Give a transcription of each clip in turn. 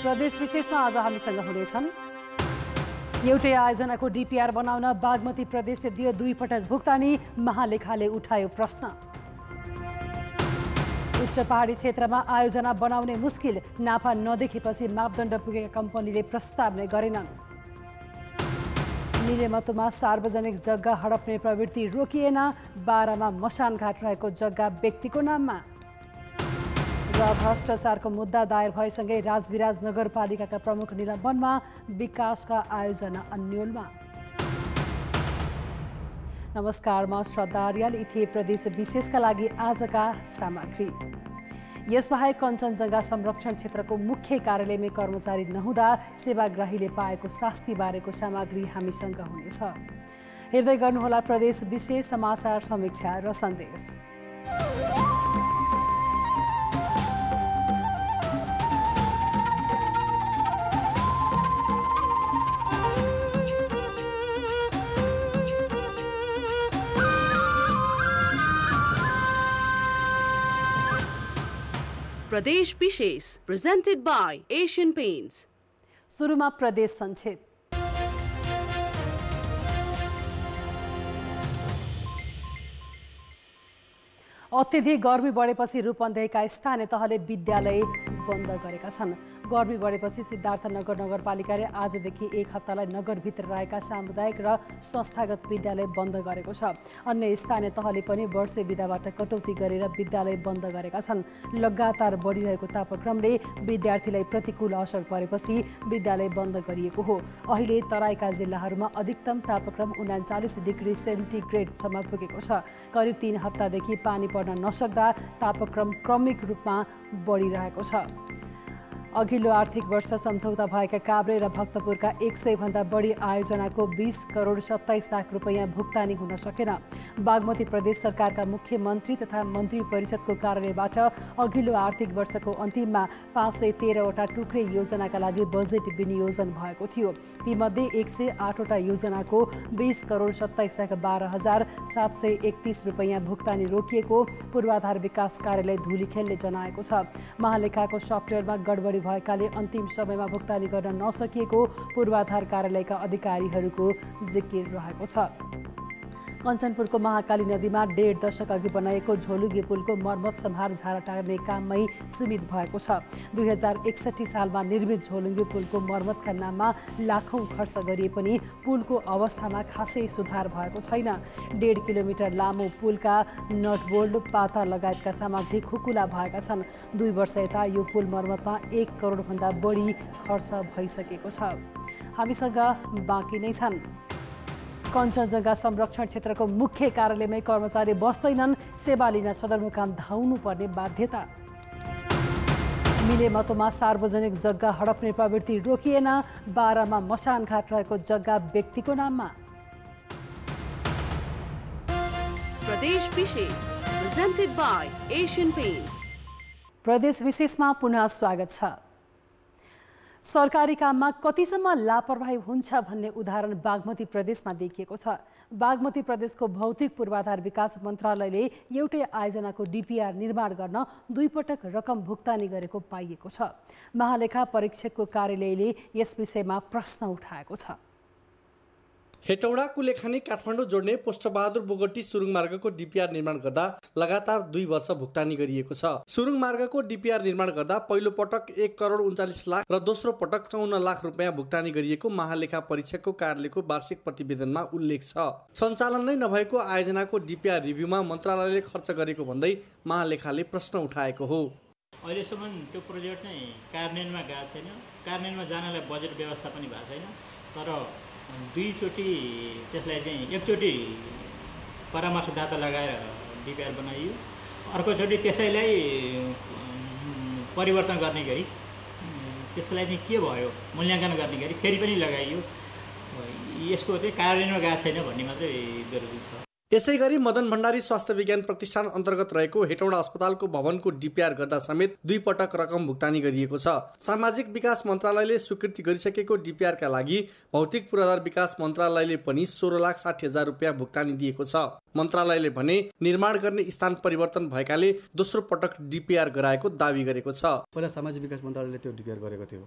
प्रदेश विशेषमा आज हामीसँग हुनेछन्। एउटै आयोजनाको डिपिआर बनाउन बागमती प्रदेशले दियो 2 पटक भुक्तानी, महालेखाले उठायो प्रश्न। उच्च पहाडी क्षेत्रमा आयोजना बनाउने मुस्किल, नाफा नदेखेपछि मापदण्ड पुगेका कम्पनीले प्रस्ताव नै गरेनन्। मिलेमतोमा सार्वजनिक जग्गा हडप्ने प्रवृत्ति रोकिएन, बारामा मसानघाट रहेको जग्गा व्यक्तिको नाममा। र भ्रष्टाचारको मुद्दा दायर भएसँगै राजविराज नगरपालिकाका प्रमुख निलम्बनमा, विकासका आयोजना अन्योलमा। नमस्कार, म श्रद्धा अर्याल। यी थिए प्रदेश विशेषका लागि आजका सामग्री। यसबाहेक कञ्चनजङ्घा संरक्षण क्षेत्रको मुख्य कार्यालयमै कर्मचारी नहुँदा सेवाग्राहीले पाएको शास्ति बारेको सामग्री हामीसँग हुनेछ। हेर्दै गर्नुहोला प्रदेश विशेष समाचार समीक्षा र सन्देश। प्रदेश विशेष प्रेजेंटेड बाय एशियन पेंट्स। सुरुमा प्रदेश संक्षेप। अत्यधिक गर्मी बढेपछि रूपन्देहीका स्थानीय तहले विद्यालय बन्द गरेका छन्। गर्मी बढेपछि सिद्धार्थनगर नगरपालिकाले आजदेखि 1 हप्तालाई नगरभित्र रहेका सामुदायिक र संस्थागत विद्यालय बन्द गरेको छ। अन्य स्थानीय तहले पनि वर्षे बिदाबाट कटौती गरेर विद्यालय बन्द गरेका छन्। लगातार बढिरहेको तापक्रमले विद्यार्थीलाई प्रतिकूल असर परेपछि विद्यालय बन्द गरिएको हो। अहिले तराईका जिल्लाहरूमा अधिकतम तापक्रम 39 डिग्री सेन्टिग्रेडसम्म पुगेको छ। करिब 3 हप्तादेखि पानी पर्न नसक्दा तापक्रम क्रमिक रूपमा बढिरहेको छ। अघिल्लो आर्थिक वर्ष सम्झौता भएका काभ्रे र भक्तपुरका 100 भन्दा बढी आयोजनाको 20 करोड 27 लाख रुपैयाँ भुक्तानी हुन सकेन। बागमती प्रदेश सरकारका मुख्यमन्त्री तथा मन्त्री परिषदको कार्यालयबाट अघिल्लो आर्थिक वर्षको अन्तिममा 513 वटा टुक्रे योजनाका लागि बजेट विनियोजन भएको थियो। तीमध्ये 108 वटा योजनाको 20 करोड 27 लाख 12,731 रुपैयाँ भुक्तानी रोकिएको पूर्वाधार विकास कार्यालय धुलीखेलले जनाएको छ। महालेखाको सफ्टवेयरमा गडबडी भएकाले अन्तिम समयमा भुक्तानी गर्न नसकिएको पूर्वाधार कार्यालयका अधिकारीहरूको जिकिर रहेको छ। कञ्चनपुरको महाकाली नदीमा 1.5 दशक अघि बनाएको झोलुगे पुलको मर्मत सम्हार झारा टार्ने काममै सीमित भएको छ। 2061 सालमा निर्मित झोलुगे पुलको मर्मतका नाममा लाखौं खर्च गरिए पनि पुलको अवस्थामा खासै सुधार भएको छैन। 1.5 किलोमिटर लामो पुलका नटबोल्ट, पाता लगायतका सामग्री खुकुला भएका छन्। 2 वर्ष यता यो पुल मर्मतमा 1 करोड भन्दा बढी खर्च भइसकेको छ। हामीसँग बाँकी नै छन्। कञ्चनजङ्घा संरक्षण क्षेत्रको मुख्य कार्यालयमै कर्मचारी बस्दैनन्, सेवा लिन सदरमुकाम धाउनु पर्ने बाध्यता। मिलेमतोमा सार्वजनिक जग्गा हडप्ने प्रवृत्ति रोकिएन, बारामा मसानघाट रहेको जग्गा व्यक्तिको नाममा। प्रदेश विशेष प्रेजेंटेड बाय एशियन पेंट्स। प्रदेश विशेषमा पुनः स्वागत छ। सरकारी काममा कतिसम्म लापरवाही हुन्छ भन्ने उदाहरण बागमती प्रदेशमा देखिएको छ। बागमती प्रदेशको भौतिक पूर्वाधार विकास मन्त्रालयले एउटै आयोजनाको डिपिआर निर्माण गर्न 2 पटक रकम भुक्तानी गरेको पाइएको छ। महालेखा परीक्षकको कार्यालयले यस विषयमा प्रश्न उठाएको छ। हेटौडा कुलेखानी काठमाडौँ जोड्ने पोष्टबहादुर बोगटी सुरुङ मार्गको डिपिआर निर्माण गर्दा लगातार 2 वर्ष भुक्तानी गरिएको छ। सुरुङ मार्गको डिपिआर निर्माण गर्दा पहिलो पटक 1 करोड 39 लाख र दोस्रो पटक 54 लाख रुपैयाँ भुक्तानी गरिएको महालेखा परीक्षकको कार्यालयको वार्षिक प्रतिवेदनमा उल्लेख छ। सञ्चालन नै नभएको आयोजनाको डिपिआर रिभ्यूमा मन्त्रालयले खर्च गरेको भन्दै महालेखाले प्रश्न उठाएको हो। अहिलेसम्म त्यो प्रोजेक्ट चाहिँ कार्यान्वयनमा गएको छैन। कार्यान्वयनमा जानलाई बजेट व्यवस्था पनि भएको छैन। तर 2 चोटि त्यसलाई चाहिँ एकचोटि परामर्शदाता लगाएर डिपिआर बनाइयो, अर्कोचोटि त्यसैलाई परिवर्तन गर्ने गरी त्यसलाई चाहिँ के भयो मूल्याङ्कन गर्ने गरी फेरि पनि लगाइयो। यसको चाहिँ कार्यान्वयनमा गएको छैन भन्ने मात्रै विरोधी छ। यसैगरी मदन भण्डारी स्वास्थ्य विज्ञान प्रतिष्ठान अन्तर्गत रहेको हेटौडा अस्पतालको भवनको डिपिआर गर्दा समेत 2 पटक रकम भुक्तानी गरिएको छ। सामाजिक विकास मन्त्रालयले स्वीकृति गरिसकेको डिपिआरका लागि भौतिक पूर्वाधार विकास मन्त्रालयले पनि 16,60,000 रुपियाँ भुक्तानी दिएको छ। मन्त्रालयले भने निर्माण गर्ने स्थान परिवर्तन भएकाले दोस्रो पटक डिपिआर गराएको दावी गरेको छ। पहिला सामाजिक विकास मन्त्रालयले त्यो डिपिआर गरेको थियो,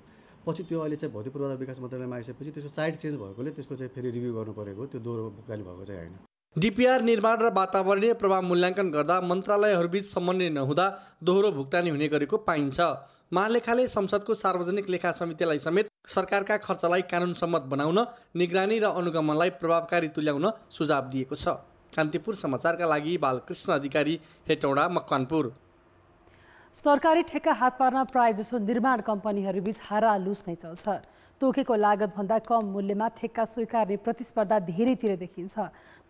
पछि त्यो अहिले चाहिँ भौतिक पूर्वाधार विकास मन्त्रालयमा आइसकेपछि त्यसको साइड चेन्ज भएकोले त्यसको चाहिँ फेरि रिभ्यू गर्नु परेको, त्यो दोहोरो भुक्तानी भएको चाहिँ होइन। डिपिआर निर्माण र वातावरणीय प्रभाव मूल्याङ्कन गर्दा मन्त्रालयहरूबीच समन्वय नहुँदा दोहोरो भुक्तानी हुने गरेको पाइन्छ। महालेखाले संसदको सार्वजनिक लेखा समितिलाई समेत सरकारका खर्चलाई कानुनसम्मत बनाउन, निगरानी र अनुगमनलाई प्रभावकारी तुल्याउन सुझाव दिएको छ। कान्तिपुर समाचारका लागि बालकृष्ण अधिकारी, हेटौडा, मकवानपुर। सरकारी ठेक्का हात पार्न प्रायजसो निर्माण कम्पनीहरूबीच हारालुस नै चल्छ। तोकेको लागतभन्दा कम मूल्यमा ठेक्का स्वीकार्ने प्रतिस्पर्धा धेरैतिर देखिन्छ।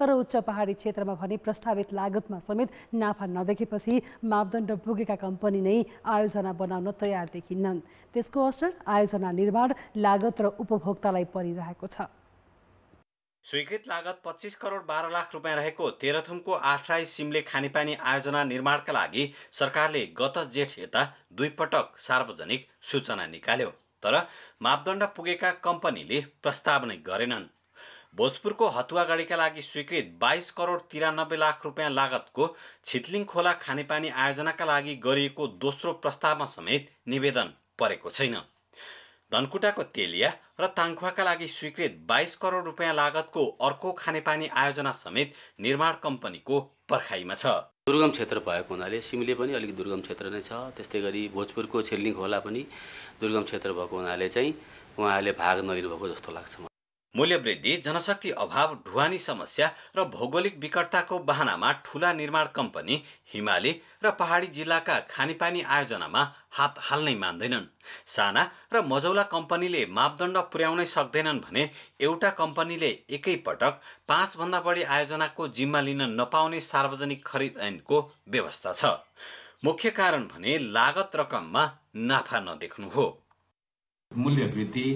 तर उच्च पहाडी क्षेत्रमा भने प्रस्तावित लागतमा समेत नाफा नदेखेपछि मापदण्ड पुगेका कम्पनी नै आयोजना बनाउन तयार देखिन्नन्। त्यसको असर आयोजना, निर्माण, लागत र उपभोक्तालाई परिरहेको छ। स्वीकृत लागत 25 करोड 12 लाख रुपियाँ रहेको तेह्रथुमको 8 राई सिमले खानेपानी आयोजना निर्माणका लागि सरकारले गत जेठ यता 2 पटक सार्वजनिक सूचना निकाल्यो। तर मापदण्ड पुगेका कम्पनीले प्रस्ताव नै गरेनन्। भोजपुरको हतुवागढीका लागि स्वीकृत 22 करोड 93 लाख रुपियाँ लागतको छितलिङ खोला खानेपानी आयोजनाका लागि गरिएको दोस्रो प्रस्तावमा समेत निवेदन परेको छैन। धनकुटाको तेलिया र ताङखुवाका लागि स्वीकृत 22 करोड रुपियाँ लागतको अर्को खानेपानी आयोजना समेत निर्माण कम्पनीको पर्खाइमा छ। दुर्गम क्षेत्र भएको हुनाले सिमले पनि अलिक दुर्गम क्षेत्र नै छ। त्यस्तै गरी भोजपुरको छितलिङ खोला पनि दुर्गम क्षेत्र भएको हुनाले चाहिँ उहाँहरूले भाग नलिनुभएको जस्तो लाग्छ। मूल्यवृद्धि, जनशक्ति अभाव, ढुवानी समस्या र भौगोलिक विकटताको बहानामा ठूला निर्माण कम्पनी हिमाली र पहाडी जिल्लाका खानेपानी आयोजनामा हात हाल्नै मान्दैनन्। साना र मजौला कम्पनीले मापदण्ड पुर्याउनै सक्दैनन् भने एउटा कम्पनीले एकै पटक 5 भन्दा बढी आयोजनाको जिम्मा लिन नपाउने सार्वजनिक खरिद ऐनको व्यवस्था छ। मुख्य कारण भने लागत रकममा नाफा नदेख्नु हो। मूल्यवृद्धि,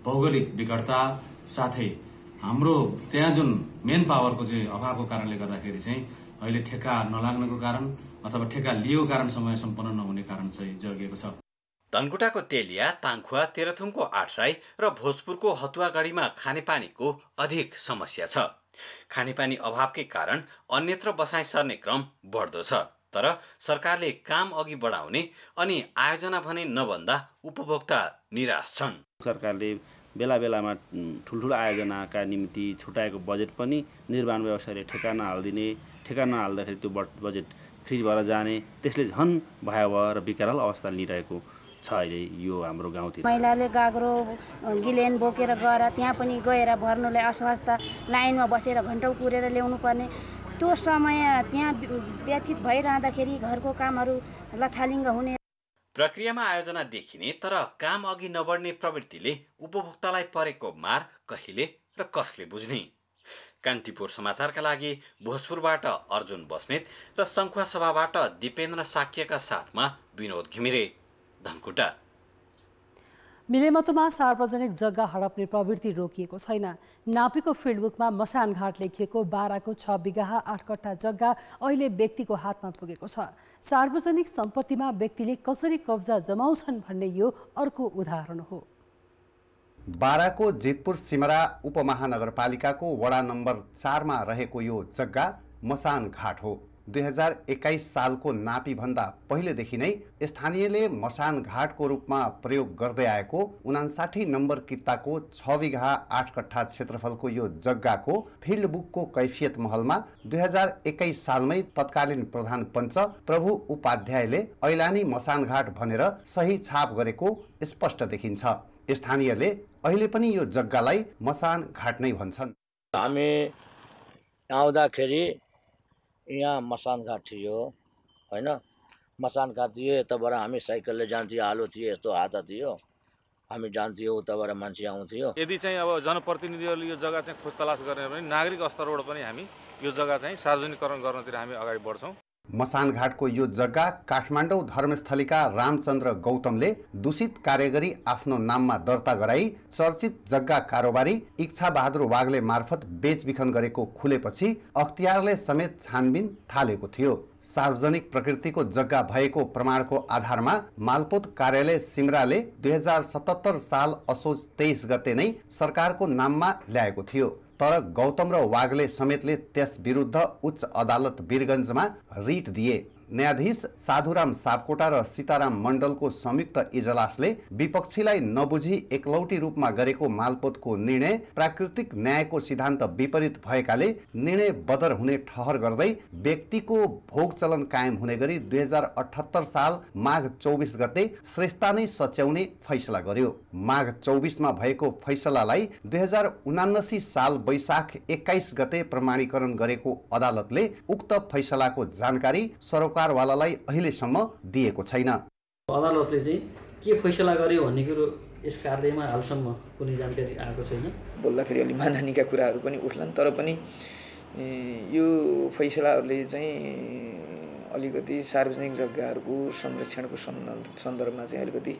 भौगोलिक विकटता साथै हाम्रो त्यहाँ जुन मेन पावरको चाहिँ अभावको कारणले गर्दाखेरि चाहिँ अहिले ठेक्का नलाग्नको कारण अथवा ठेक्का लिएको कारण समय सम्पन्न नहुने कारण चाहिँ जगिएको छ। धनकुटाको तेलिया, ताङखुवा, तेह्रथुमको 8 राई र भोजपुरको हतुवागढीमा खानेपानीको अधिक समस्या छ। खानेपानी अभावकै कारण अन्यत्र बसाइ सर्ने क्रम बढ्दो छ। तर सरकारले काम अघि बढाउने अनि आयोजना भने नबन्दा उपभोक्ता निराश छन्। सरकारले बेला बेलामा ठुल्ठुलो आयोजनाका निम्ति छुट्याएको बजेट पनि निर्माण व्यवसायले ठेक्का नहालिदिने, ठेक्का नहाल्दाखेरि त्यो बजेट फ्रिज भएर जाने, त्यसले झन् भयावह र विकराल अवस्था लिइरहेको छ अहिले यो हाम्रो गाउँतिर। महिलाले गाग्रो गिलेन बोकेर गएर त्यहाँ पनि गएर भर्नुलाई अस्वस्थ, लाइनमा बसेर घन्टौँ कुरेर ल्याउनु पर्ने, त्यो समय त्यहाँ व्यथित भइरहँदाखेरि घरको कामहरू लथालिङ्ग हुने। प्रक्रियामा आयोजना देखिने तर काम अघि नबढ्ने प्रवृत्तिले उपभोक्तालाई परेको मार कहिले र कसले बुझ्ने? कान्तिपुर समाचारका लागि भोजपुरबाट अर्जुन बस्नेत र सङ्खुवा सभाबाट दिपेन्द्र साक्यका साथमा विनोद घिमिरे, धनकुटा। मिलेमतोमा सार्वजनिक जग्गा हडप्ने प्रवृत्ति रोकिएको छैन। नापीको फिल्डबुकमा मसानघाट लेखिएको 12 6 बिघा 8 कट्ठा जग्गा अहिले व्यक्तिको हातमा पुगेको छ। सार्वजनिक सम्पत्तिमा व्यक्तिले कसरी कब्जा जमाउँछन् भन्ने यो अर्को उदाहरण हो। बाराको जेतपुर सिमरा उपमहानगरपालिकाको वडा नम्बर 4 मा रहेको यो जग्गा मसानघाट हो। 2021 सालको नापीभन्दा पहिलेदेखि नै स्थानीयले मसानघाटको रूपमा प्रयोग गर्दै आएको 59 नम्बर कित्ताको 6 बिघा 8 कट्ठा क्षेत्रफलको यो जग्गाको फिल्डबुकको कैफियत महलमा 2021 सालमै तत्कालीन प्रधान पञ्च प्रभु उपाध्यायले ऐलानी मसानघाट भनेर सही छाप गरेको स्पष्ट देखिन्छ। स्थानीयले अहिले पनि यो जग्गालाई मसानघाट नै भन्छन्। हामी आउँदाखेरि यहाँ मसानघाट थियो हैन, मसानघाट थियो। यताबाट हामी साइकलले जान्थ्यो, आलो थियो, यस्तो हाता थियो, हामी जान्थ्यौँ, उताबाट मान्छे आउँथ्यो। यदि चाहिँ अब जनप्रतिनिधिहरूले यो जग्गा चाहिँ खोज तलास गर्ने भने नागरिक स्तरबाट पनि हामी यो जग्गा चाहिँ सार्वजनिकरण गर्नतिर हामी अगाडि बढ्छौँ। मसानघाटको यो जग्गा काठमाडौँ धर्मस्थलीका रामचन्द्र गौतमले दूषित कार्य गरी आफ्नो नाममा दर्ता गराई चर्चित जग्गा कारोबारी इच्छा बहादुर वाग्ले मार्फत बेचबिखन गरेको खुलेपछि अख्तियारले समेत छानबिन थालेको थियो। सार्वजनिक प्रकृतिको जग्गा भएको प्रमाणको आधारमा मालपोत कार्यालय सिमराले 2077 साल असोज 23 गते नै सरकारको नाममा ल्याएको थियो। तर गौतम र वाग्ले समेतले त्यस विरुद्ध उच्च अदालत वीरगञ्जमा रिट दिए। न्यायाधीश साधुराम सापकोटा र सीताराम मण्डलको संयुक्त इजलासले विपक्षीलाई नबुझी एकलौटी रूपमा गरेको मालपोतको निर्णय प्राकृतिक न्यायको सिद्धान्त विपरीत भएकाले निर्णय बदर हुने ठहर गर्दै व्यक्तिको भोग चलन कायम हुने गरी 2078 साल माघ 24 गते श्रेष्ठता नै सच्याउने फैसला गर्यो। माघ 24 मा भएको फैसलालाई 2079 साल वैशाख 21 गते प्रमाणीकरण गरेको अदालतले उक्त फैसलाको जानकारी सरकारवालालाई अहिलेसम्म दिएको छैन। अदालतले चाहिँ के फैसला गर्यो भन्ने कुरो यस कार्यमा हालसम्म कुनै जानकारी आएको छैन। बोल्दाखेरि अलि मानहानिका कुराहरू पनि उठ्लान्, तर पनि यो फैसलाहरूले चाहिँ अलिकति सार्वजनिक जग्गाहरूको संरक्षणको सन्दर्भमा चाहिँ अलिकति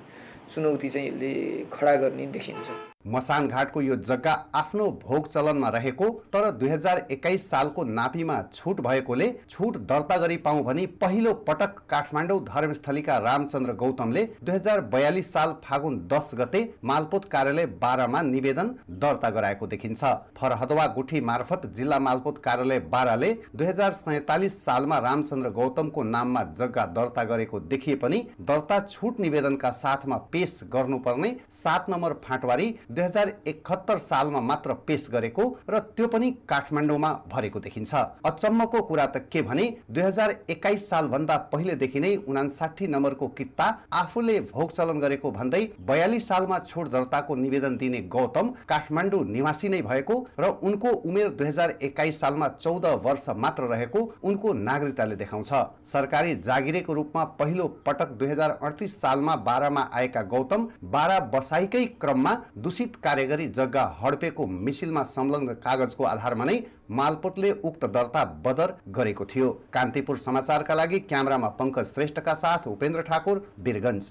चुनौती चाहिँ यसले खडा गर्ने देखिन्छ। मसानघाटको यो जग्गा आफ्नो भोग चलनमा रहेको तर 2021 सालको नापीमा छुट भएकोले छुट दर्ता गरी पाऊँ भनी पहिलो पटक काठमाडौँ धर्मस्थलीका रामचन्द्र गौतमले 2042 साल फागुन 10 गते मालपोत कार्यालय 12 मा निवेदन दर्ता गराएको देखिन्छ। फरहदवा गुठी मार्फत जिल्ला मालपोत कार्यालय 12 ले 2047 सालमा रामचन्द्र गौतमको नाममा जग्गा दर्ता गरेको देखिए पनि दर्ता छुट निवेदनका साथमा पेश गर्नुपर्ने 7 नम्बर फाँटवारी 2071 सालमा मात्र पेश गरेको र त्यो पनि काठमाडौँमा भरेको देखिन्छ। अचम्मको कुरा त के भने 2021 साल भन्दा पहिलेदेखि नै 59 नम्बरको कित्ता आफूले भोग चलन गरेको भन्दै 42 सालमा छुट दर्ताको निवेदन दिने गौतम काठमाडौँ निवासी नै भएको र उनको उमेर 2021 सालमा 14 वर्ष मात्र रहेको उनको नागरिकताले देखाउँछ। सरकारी जागिरेको रूपमा पहिलो पटक 2038 सालमा 12 मा आएका गौतम 12 बसाइकै क्रममा दूषित कार्य गरी जग्गा हडपेको मिसिलमा संलग्न कागजको आधारमा नै मालपोतले उक्त दर्ता बदर गरेको थियो। कान्तिपुर समाचारका लागि क्यामेरामा पंकज श्रेष्ठका साथ उपेन्द्र ठाकुर, वीरगञ्ज।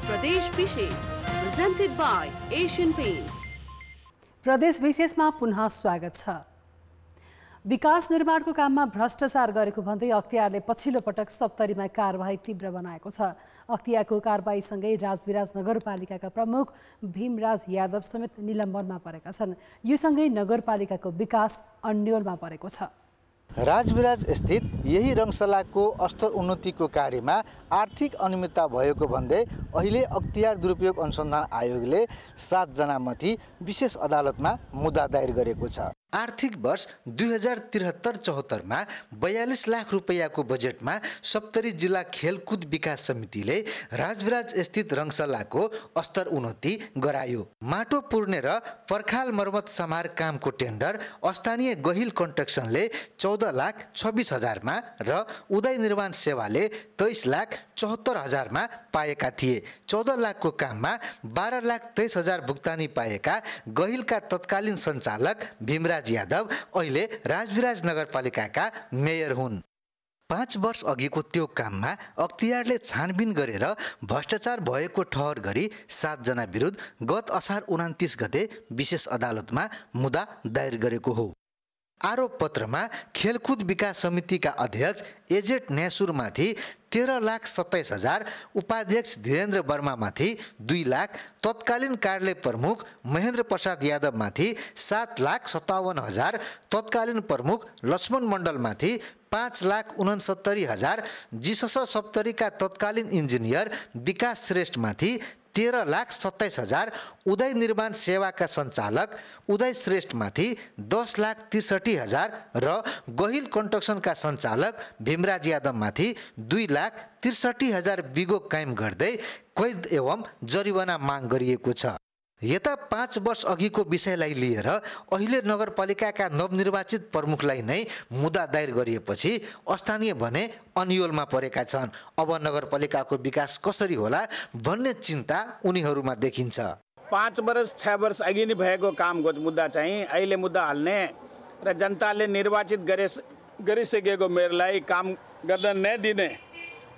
प्रदेश विशेष प्रेजेन्टेड बाय एशियन पेन्ट्स। प्रदेश विशेषमा पुनः स्वागत छ। विकास निर्माणको काममा भ्रष्टाचार गरेको भन्दै अख्तियारले पछिल्लो पटक सप्तरीमा कारबाही तीव्र बनाएको छ। अख्तियारको कारबाहीसँगै राजविराज नगरपालिकाका प्रमुख भीमराज यादव समेत निलम्बनमा परेका छन्। यो सँगै नगरपालिकाको विकास अन्योलमा परेको छ। राजविराज स्थित यही रङसलाको अस्तर उन्नतिको कार्यमा आर्थिक अनियमितता भएको भन्दै अहिले अख्तियार दुरुपयोग अनुसन्धान आयोगले 7 जनामाथि विशेष अदालतमा मुद्दा दायर गरेको छ। आर्थिक वर्ष 2073-74 मा 42 लाख रुपैयाँको बजेटमा सप्तरी जिल्ला खेलकुद विकास समितिले राजविराज स्थित रङसलाको अस्तर उन्नति गरायो। माटो पुर्ने र पर्खाल मर्मत समार कामको टेन्डर स्थानीय गहिल कन्स्ट्रक्सनले 14,26,000 मा र उदय निर्माण सेवाले 23,74,000 मा पाएका थिए। 14 लाखको काममा 12,23,000 भुक्तानी पाएका गहिलका तत्कालीन सञ्चालक भीमराज यादव अहिले राजविराज नगरपालिकाका मेयर हुन्। 5 वर्ष अघिको त्यो काममा अख्तियारले छानबिन गरेर भ्रष्टाचार भएको ठहर गरी 7 जना विरुद्ध गत असार 29 गते विशेष अदालतमा मुद्दा दायर गरेको हो। आरोप पत्रमा खेलकुद विकास समितिका अध्यक्ष एजेट न्यासुरमाथि 13,27,000, उपाध्यक्ष धीरेन्द्र वर्मामाथि 2 लाख, तत्कालीन कार्यालय प्रमुख महेन्द्र प्रसाद यादवमाथि 7,57,000, तत्कालीन प्रमुख लक्ष्मण मण्डलमाथि 5,69,000, जीसस सप्तरीका तत्कालीन इन्जिनियर विकास श्रेष्ठमाथि 13,27,000, उदय निर्माण सेवाका सञ्चालक उदय श्रेष्ठमाथि 10,63,000 र गहिल कन्स्ट्रक्सनका सञ्चालक भीमराज यादवमाथि 2,63,000 बिगो कायम गर्दै कैद एवं जरिवाना माग गरिएको छ। यता 5 वर्ष अघिको विषयलाई लिएर अहिले नगरपालिकाका नवनिर्वाचित प्रमुखलाई नै मुद्दा दायर गरिएपछि स्थानीय भने अन्योलमा परेका छन्। अब नगरपालिकाको विकास कसरी होला भन्ने चिन्ता उनीहरूमा देखिन्छ। 5 वर्ष 6 वर्ष अघि नै भएको कामको मुद्दा चाहिँ अहिले मुद्दा हाल्ने र जनताले निर्वाचित गरे गरिसकेको मेयरलाई काम गर्न नदिने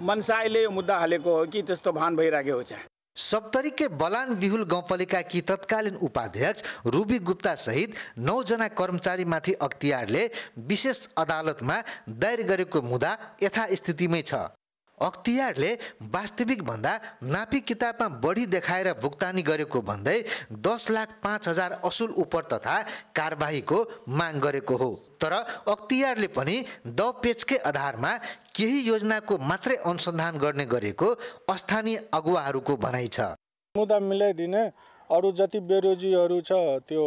मनसायले यो मुद्दा हालेको हो कि त्यस्तो भान भइरहेको छ। सप्तरीकै बलान बिहुल गाउँपालिकाकी तत्कालीन उपाध्यक्ष रुबी गुप्ता सहित 9 जना कर्मचारीमाथि अख्तियारले विशेष अदालतमा दायर गरेको मुद्दा यथास्थितिमै छ। अख्तियारले वास्तविक भन्दा नापी किताबमा बढी देखाएर भुक्तानी गरेको भन्दै 10,05,000 असुल उपर तथा कारबाहीको माग गरेको हो। तर अख्तियारले पनि दपेचकै आधारमा केही योजनाको मात्रै अनुसन्धान गर्ने गरेको स्थानीय अगुवाहरूको भनाइ छ। मुद्दा मिलाइदिने, अरू जति बेरोजीहरू छ त्यो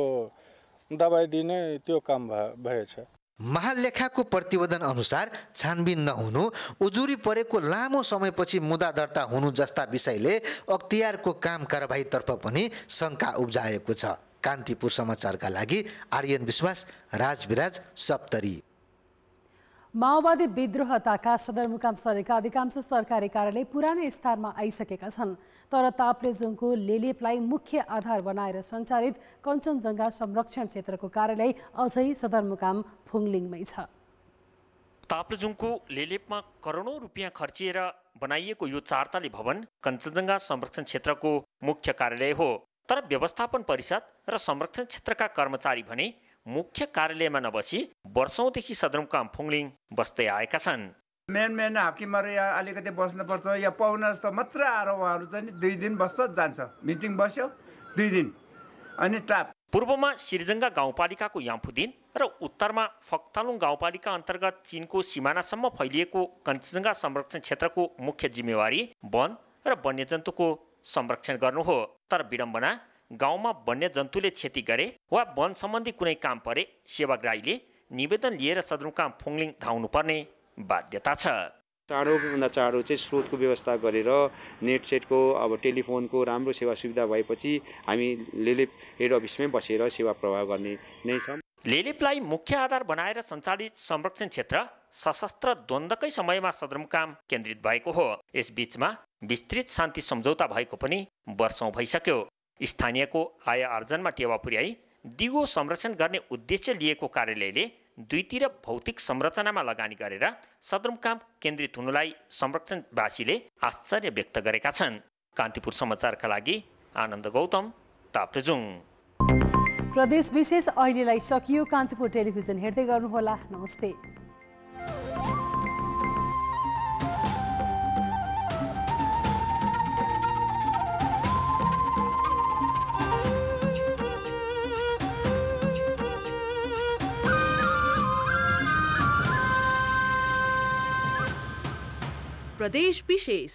दबाई दिने, त्यो काम भएछ। महालेखाको प्रतिवेदन अनुसार छानबिन नहुनु, उजुरी परेको लामो समयपछि मुद्दा दर्ता हुनु जस्ता विषयले अख्तियारको काम कारबाहीतर्फ पनि शङ्का उब्जाएको छ। कान्तिपुर समाचारका लागि आर्यन विश्वास, राजविराज, सप्तरी। माओवादी विद्रोहताका सदरमुकाम सरेका अधिकांश सरकारी कार्यालय पुरानै स्तरमा आइसकेका छन्। तर ताप्लेजुङको लेलेपलाई मुख्य आधार बनाएर सञ्चालित कञ्चनजङ्घा संरक्षण क्षेत्रको कार्यालय अझै सदरमुकाम फुङलिङमै छ। ताप्लेजुङको लेलेपमा करोडौं रुपियाँ खर्चिएर बनाइएको यो 4 तले भवन कञ्चनजङ्घा संरक्षण क्षेत्रको मुख्य कार्यालय हो। तर व्यवस्थापन परिषद र संरक्षण क्षेत्रका कर्मचारी भने मुख्य कार्यालयमा नबसी वर्षौंदेखि सदरमुकाम फुङलिङ बस्दै आएका छन्। मेन हाकिमहरू यहाँ अलिकति बस्नुपर्छ, या पाहुना जस्तो मात्र आएर उहाँहरू चाहिँ 2 दिन बस्छ जान्छ, मिटिङ बस्यो 2 दिन अनि टाप। पूर्वमा सिरजङ्गा गाउँपालिकाको याम्फुदिन र उत्तरमा फक्तालुङ गाउँपालिका अन्तर्गत चीनको सिमानासम्म फैलिएको कञ्चनजङ्घा संरक्षण क्षेत्रको मुख्य जिम्मेवारी वन र वन्यजन्तुको संरक्षण गर्नु हो। तर विडम्बना, गाउँमा वन्यजन्तुले क्षति गरे वा वन सम्बन्धी कुनै काम परे सेवाग्राहीले निवेदन लिएर सदरमुकाम फुङलिङ धाउनुपर्ने बाध्यता छ। चाँडोभन्दा चाँडो चाहिँ स्रोतको व्यवस्था गरेर नेट सेटको अब टेलिफोनको राम्रो सेवा सुविधा भएपछि हामी लेलेप हेड अफिसमै बसेर सेवा प्रवाह गर्ने नै छौँ। लेलेपलाई मुख्य आधार बनाएर सञ्चालित संरक्षण क्षेत्र सशस्त्र द्वन्द्वकै समयमा सदरमुकाम केन्द्रित भएको हो। यसबीचमा विस्तृत शान्ति सम्झौता भएको पनि वर्षौं भइसक्यो। स्थानीयको आय आर्जनमा टेवा पुर्याई दिगो संरक्षण गर्ने उद्देश्य लिएको कार्यालयले दुईतिर भौतिक संरचनामा लगानी गरेर सदरमुकाम केन्द्रित हुनुलाई संरक्षणवासीले आश्चर्य व्यक्त गरेका छन्। कान्तिपुर समाचारका लागि आनन्द गौतम, ताप्लेजुङ। प्रदेश विशेष अहिलेलाई सकियो। कान्तिपुर टेलिभिजन हेर्दै गर्नुहोला। नमस्ते। प्रदेश विशेष